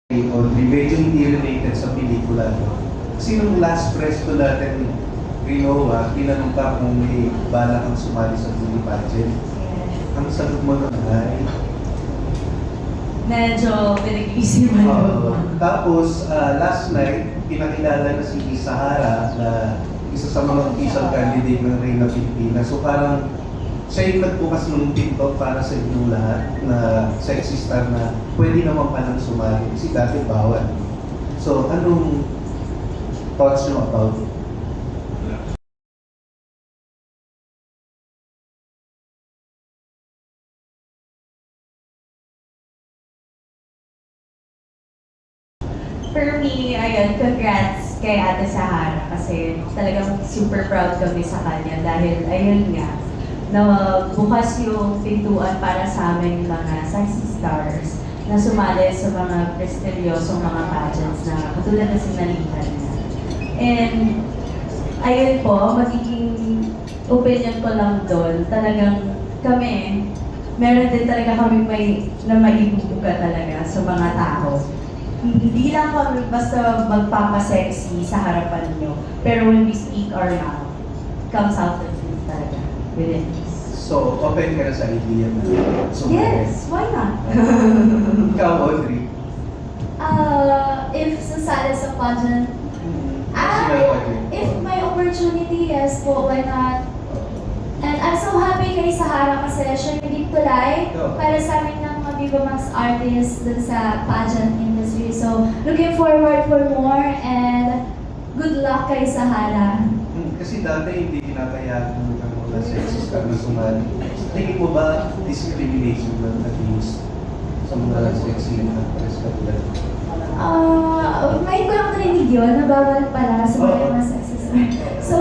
Audrey, medyo hindi related sa pelikula. Kasi nung last press ko natin, Rinoa, tinanong ka kung may bala kang sumali sa beauty pageant. Ang sagot mo na ay... Medyo pinag-iisipan ko. Tapos, last night, pinakilala na si Sahara na isa sa mga official candidate ng Reyna Pilipinas. So parang siya yung nagbukas ng pinto para sa inyong lahat na sexy star na pwede naman palang sumali kasi dati bawal. So, anong thoughts nyo about it? For me, ayun, congrats kay Ate Sahara kasi talagang super proud kami sa kanya dahil ayun nga, na bukas yung pintuan para sa aming mga sexy stars na sumali sa mga prestigyosong mga pageants na katulad na sinalihan na. And ayun po, magiging opinion ko lang doon, talagang kami, meron din talaga kami na maibubuga talaga sa mga tao. Hindi lang kami basta magpapasexy sa harapan nyo, pero when we speak our mouth, comes out the truth talaga within us. So, open ka na sa idea na sumali? Yes, why not? Ikaw, Audrey? If sasali sa pageant, if may opportunity, yes po, why not? And I'm so happy kay Sahara kasi siya yung nagtulay para sa amin ng mga Viva Max artists dun sa pageant industry. So, looking forward for more and good luck kay Sahara. Kasi dati hindi pinapayagan ng mga sexy star na sumali. Tingin mo ba discrimination na nag-use sa mga sexy actress katulad? May ko lang narinig yun, nabawal pala sa mga sexy star. So,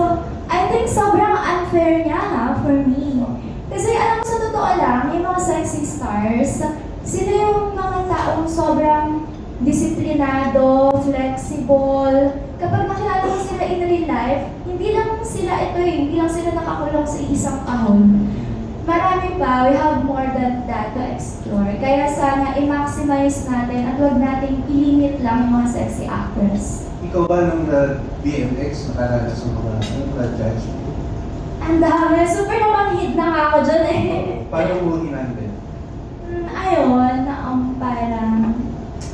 I think sobrang unfair niya for me. Kasi alam mo sa totoo lang, yung mga sexy stars, sila yung mga taong sobrang disiplinado, flexible. Kapag nakilala mo sila in real life, hindi lang sila nakakulong sa isang kahon. Marami pa, we have more than that to explore. Kaya sana i-maximize natin at huwag nating i-limit lang yung mga sexy actors. Ikaw ba nung BMX nakalala sa mga judge? Ang dami, super namanhid na nga ako dyan eh. Paano mo hinandle? Ayun, parang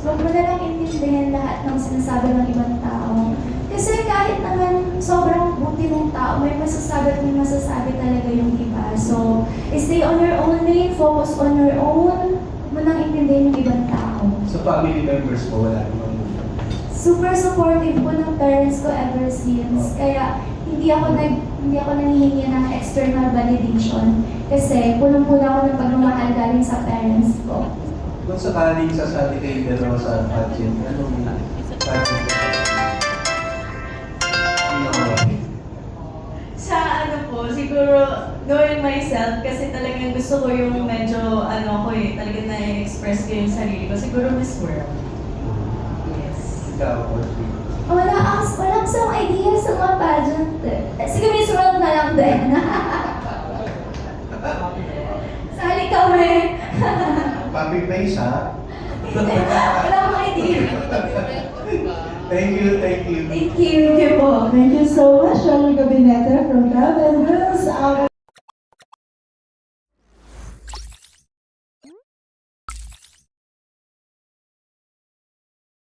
huwag mo na lang intindihin lahat ng sinasabi ng ibang tao. Kasi kahit naman sobrang buti mong tao, may masasabi at may masasabi talaga yung iba. So, stay on your own lane, focus on your own, huwag mo nang intindihin yung ibang tao. Sa family members mo, wala namang Super supportive po ng parents ko ever since. Kaya hindi ako nanghihingi ng external validation. Kasi punong-puno ako ng pagmamahal galing sa parents ko. kung sakaling sasali kayo dalawa sa pageant, anong pageant? Sa ano po, siguro knowing myself kasi talagang gusto ko yung medyo talagang na-express ko yung sarili ko. Siguro Miss World. Yes. Ikaw, Audrey? Wala akong idea sa mga pageant. Sige, Miss World na lang din. Sali kami. Public place, ha? Wala akong idea. Thank you. Thank you. Thank you po. Thank you so much, Sharon Gabinete from Love and Girls.